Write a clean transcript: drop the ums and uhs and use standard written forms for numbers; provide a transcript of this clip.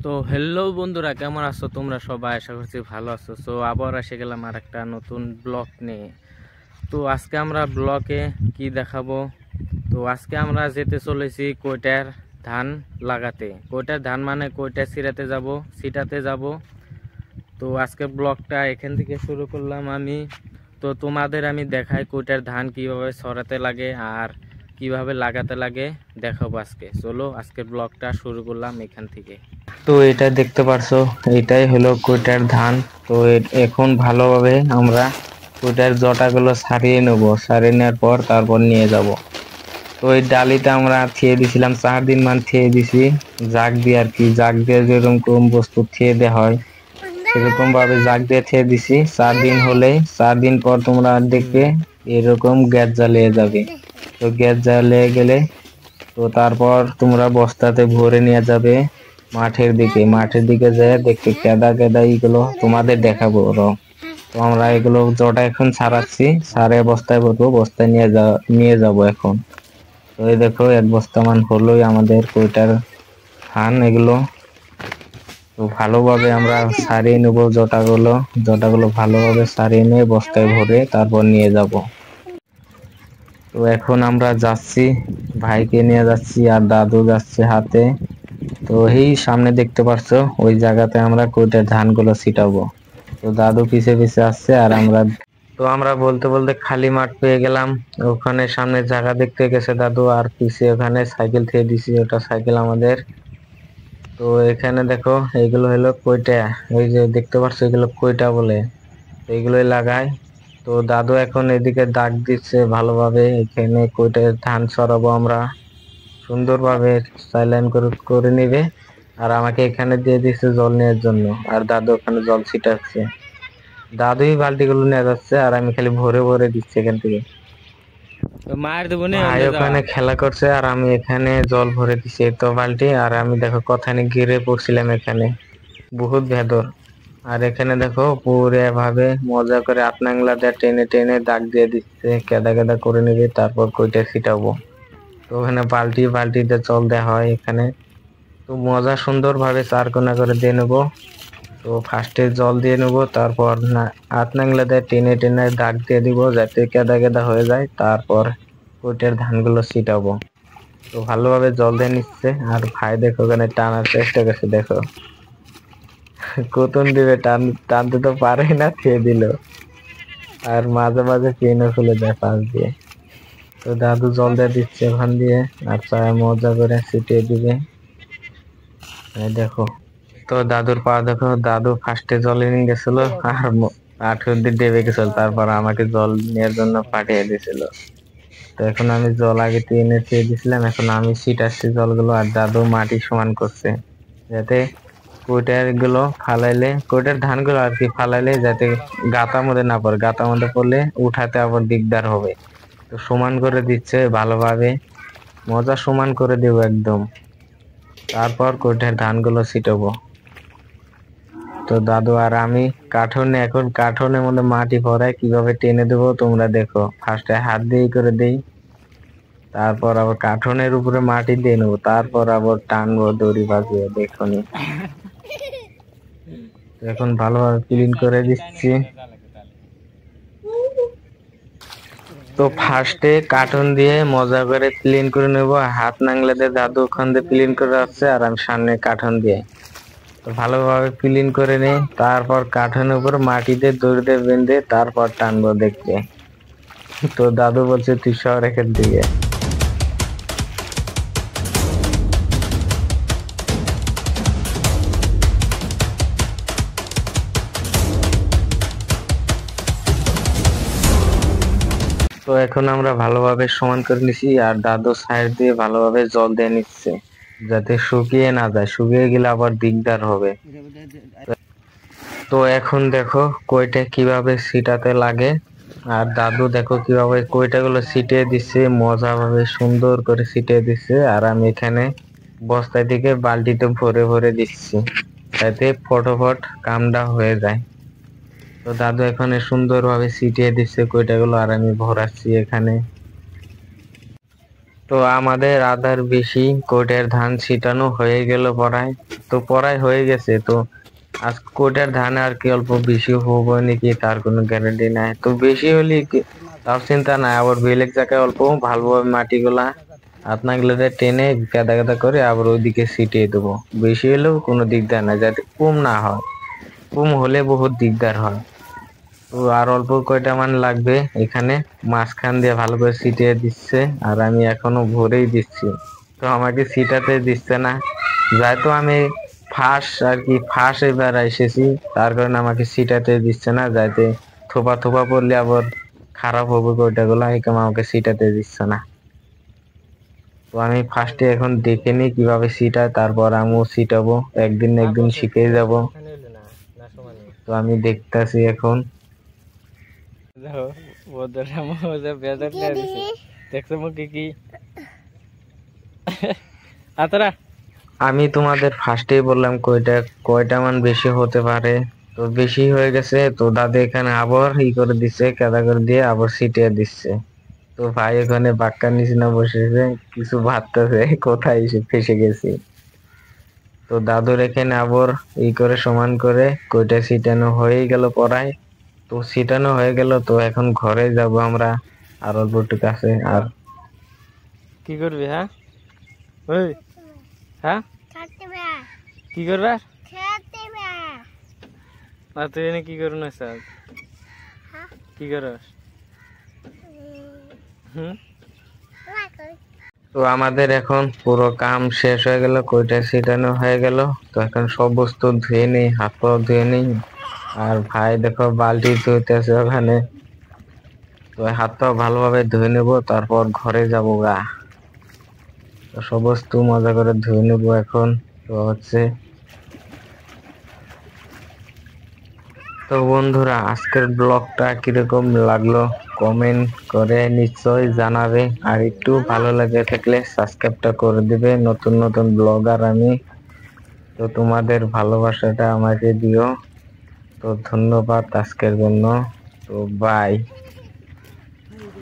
তো হ্যালো বন্ধুরা, কেমন আছো তোমরা সবাই? আশা করছি ভালো আছো। তো আবার এসে গেলাম আর একটা নতুন ব্লগ নিয়ে। তো আজকে আমরা ব্লগে কি দেখাবো? তো আজকে আমরা যেতে চলেছি কৈটার ধান লাগাতে। কৈটার ধান মানে কৈটা ছিটাতে যাব। তো আজকে ব্লগটা এখান থেকে শুরু করলাম আমি। তো তোমাদের আমি দেখাই কৈটার ধান কিভাবে ছড়াতে লাগে আর কিভাবে লাগাতে লাগে দেখাবো আজকে। চলো আজকে ব্লগটা শুরু করলাম এখান থেকে। তো এটা দেখতে পারছো, এটাই হলো কৈটার ধান। তো এখন ভালোভাবে আমরা কৈটার জটাগুলো ছাড়িয়ে নেবো, ছাড়িয়ে নেওয়ার পর তারপর নিয়ে যাব। তো এই ডালিটা আমরা থিয়ে দিছিলাম 4 দিন মান থিয়ে দিছি, জাগ দিয়ে আর কি, জাগ দিয়ে যেরকম বস্তু থিয়ে দেওয়া হয় সেরকম ভাবে জাগ দিয়ে থিয়ে দিছি। 4 দিন হলে 4 দিন পর তোমরা দেখবে এরকম গ্যাস জ্বালিয়ে যাবে। তো গ্যাস জ্বালিয়ে গেলে তো তারপর তোমরা বস্তাতে ভরে নিয়ে যাবে মাঠের দিকে যেয়ে দেখবে কেদা কেদা এগুলো তোমাদের দেখাবো তো আমরা এগুলো জটা এখন ছাড়াচ্ছি, সারে বস্তায় ভরবো, বস্তায় নিয়ে যাব এখন। তো এই দেখো 1 বস্তা মান হলোই আমাদের কৈটার ধান এগুলো। তো ভালোভাবে আমরা সারিয়ে নেব জটাগুলো ভালোভাবে সারিয়ে নিয়ে বস্তায় ভরে তারপর নিয়ে যাব। তো এখন আমরা যাচ্ছি, ভাইকে নিয়ে যাচ্ছি আর দাদু যাচ্ছে হাতে। তো এই সামনে দেখতে পারছো ওই জায়গাতে আমরা কৈটার ধানগুলো ছিটাবো। তো দাদু পিছে পিছে আসছে আর আমরা বলতে বলতে খালি মাঠ পেয়ে গেলাম। ওখানে সামনে জায়গা দেখতে গেছে দাদু, আর পিছে ওখানে সাইকেল থেকে দিছি, ওটা সাইকেল আমাদের। তো এখানে দেখো এইগুলো হলো কৈটা, ওই যে দেখতে পাচ্ছ এগুলো কৈটা বলে, এইগুলোই লাগায়। তো দাদু এখন এদিকে দাগ দিচ্ছে ভালোভাবে, এখানে কৈটার ধান ছড়াবো আমরা সুন্দরভাবে, সাইলাইন করে করে নিবে। আর আমাকে এখানে দিয়ে দিচ্ছে জল নেওয়ার জন্য, আর দাদু ওখানে জল ছিটাচ্ছে। দাদুই বালতি গুলো নিয়ে যাচ্ছে আর আমি খালি ভরে ভরে দিচ্ছি এখান থেকে। মার দেবো নে ভাই অন্য যাওয়া। ওখানে খেলা করছে আর আমি এখানে জল ভরে দিচ্ছি এই তো বালতি। আর আমি দেখো কথানে গিরে পড়ছিলাম এখানে, বহুত ভেদর। আর এখানে দেখো পুরে ভাবে মজা করে আপনাংলা দিয়ে টেনে টেনে দাগ দিয়ে দিচ্ছে, কেদা কেদা করে নিবে, তারপর কইটা ছিটাবো। তো ওখানে বালতিতে জল দেওয়া হয় এখানে। তো মজা সুন্দর ভাবে 4 কোনা করে দিয়ে নেবো। তো ফার্স্টে জল দিয়ে নেবো, তারপর হাত নাংলা দিয়ে টেনে টেনে দাগ দিয়ে দিব যাতে কেদা কেদা হয়ে যায়, তারপর কৈটার ধানগুলো ছিটাবো। তো ভালোভাবে জল দিয়ে নিচ্ছে আর ভাই দেখো ওখানে টানার চেষ্টা করছে, দেখো কতন দিবে, টানতে তো পারে না, খেয়ে দিল। আর মাঝে মাঝে চেনও খুলে দেয় পাশ দিয়ে। তো দাদু জল দিয়ে দিচ্ছে ওখান দিয়ে, আর চায় মজা করে ছিটিয়ে দিবে। এই দেখো, তো দাদুর পা দেখো, দাদু ফার্স্টে জলে নিয়ে গেছিল আর আঠের দিয়ে ডেবে গেছিল, তারপর আমাকে জল নেওয়ার জন্য পাঠিয়ে দিয়েছিল। তো এখন আমি জল আগে এনে চেয়ে দিছিলাম, এখন আমি ছিটাচ্ছি জলগুলো আর দাদু মাটি সমান করছে, যাতে কৈটার ধানগুলো আর কি ফালাইলে যাতে গাতার মধ্যে না পড়ে, গাতার মধ্যে পড়লে উঠাতে আবার দিকদার হবে। তো সমান করে দিচ্ছে ভালোভাবে, মজা সমান করে দেবো একদম, তারপর কৈটার ধানগুলো ছিটাবো। তো দাদু আর আমি এখন কাঠনের মধ্যে মাটি ভরাই কিভাবে টেনে দেবো তোমরা দেখো। ফার্স্টে হাত দিয়ে করে দেই, তারপর আবার কাঠনের উপরে মাটি দিয়ে নেবো, তারপর আবার টানবো দড়ি বাজিয়ে, দেখো নি। এখন ভালোভাবে ক্লিন করে দিচ্ছি। তো ফার্স্টে কার্টুন দিয়ে মজা করে ক্লিন করে নেবো, হাত নাংলে দিয়ে দাদু ওখান দিয়ে ক্লিন করে আসছে আর আমি সামনে কার্টুন দিয়ে। তো ভালোভাবে ক্লিন করে নিই, তারপর কার্টুনের উপর মাটি দিয়ে দড়ি দিয়ে বেঁধে তারপর টানবো দেখতে। তো দাদু বলছে তুই সর এখান থেকে। তো এখন আমরা ভালোভাবে সমান করে নিছি আর দাদু সাইড দিয়ে ভালোভাবে জল দিয়ে নিচ্ছে যাতে শুকিয়ে না যায়, শুকিয়ে গেলে আবার দিগদার হবে। তো এখন দেখো কইটা কিভাবে ছিটাতে লাগে, আর দাদু দেখো কিভাবে কইটাগুলো ছিটিয়ে দিচ্ছে, মজা ভাবে সুন্দর করে ছিটিয়ে দিচ্ছে। আর আমি এখানে বস্তায় থেকে বালতিতে ভরে ভরে দিচ্ছি যাতে ফটোফট কামটা হয়ে যায়। তো দাদু এখানে সুন্দর ভাবে ছিটিয়ে দিচ্ছে কইটাগুলো আর আমি ভরাচ্ছি এখানে। তো তো আমাদের আদার বেশি কোটের ধান ছিটানো হয়ে গেল পড়ায়, তো পড়ায় হয়ে গেছে। তো আজ কোটের ধান আর কি অল্প বেশি হবে নাকি তার কোনো গ্যারান্টি নাই। তো বেশি হলে তার চিন্তা নাই, আবার বেলেগ জায়গায় অল্প ভালোভাবে মাটিগুলা আপনাগুলো টেনে গাদা গাদা করে আবার ওইদিকে ছিটিয়ে দেবো। বেশি হলেও কোনো দিকদার নাই, যাতে কম না হয়। কম হলে বহুত দিকদার হয়। তো আর অল্প কয়টা মান লাগবে এখানে, মাঝখান দিয়ে ভালো করে ছিটিয়ে দিচ্ছে, আর আমি এখনো ভরেই দিচ্ছি। তো আমাকে ছিটাতে দিচ্ছে না, যেহেতু আমি আর কি এবার এসেছি, তার কারণে আমাকে ছিটাতে দিচ্ছে না, যাতে থোপা থোপা পড়লে আবার খারাপ হবে কয়টা গুলা, এরকম আমাকে ছিটাতে দিচ্ছে না। তো আমি ফার্স্টে এখন দেখে নিই কিভাবে ছিটায়, তারপর আমিও ছিটাবো, একদিন না একদিন শিখে যাব। তো আমি দেখতাছি এখন। দেখো বদরা মজা বেজার না দিছে দেখছো মুখে কি আতরা। আমি তোমাদের ফার্স্টেই বললাম কয়টা মান বেশি হতে পারে। তো বেশি হয়ে গেছে, তো দাদা এখানে আবার করে দিচ্ছে, কাদা করে দিয়ে আবার ছিটিয়ে দিচ্ছে। তো ভাই এখানে বাক্কার নিচে না বসেছে, কিছু ভাবতেছে কোথায় এসে ফেসে গেছি। তো দাদুর এখানে আবার করে সমান করে কয়টা ছিটানো হয়ে গেল পড়ায়। তো ছিটানো হয়ে গেল, তো এখন ঘরে যাব আমরা, আর অল্প টুকু আছে। আর কি করবি? হ্যাঁ ওই হ্যাঁ কি করবা? আর তুই এনে কি করু না স্যার? কি করস? তো আমাদের এখন পুরো কাম শেষ হয়ে গেল, কয়টা ছিটানো হয়ে গেল। তো এখন সব বস্তু ধুয়ে নেই, হাত পা ধুয়ে নেই। আর ভাই দেখো বালতি ধুইতেছে ওখানে। তো হাত পা ভালোভাবে ধুয়ে নেবো, তারপর ঘরে যাব গা। তো সব বস্তু মজা করে ধুয়ে নেবো এখন। তো তো বন্ধুরা, আজকের ব্লগটা কিরকম লাগলো কমেন্ট করে নিশ্চয়ই জানাবে, আর একটু ভালো লাগে থাকলে সাবস্ক্রাইবটা করে দিবে। নতুন নতুন ব্লগার আমি, তো তোমাদের ভালোবাসাটা আমাকে দিও। তো ধন্যবাদ আজকের জন্য। তো বাই।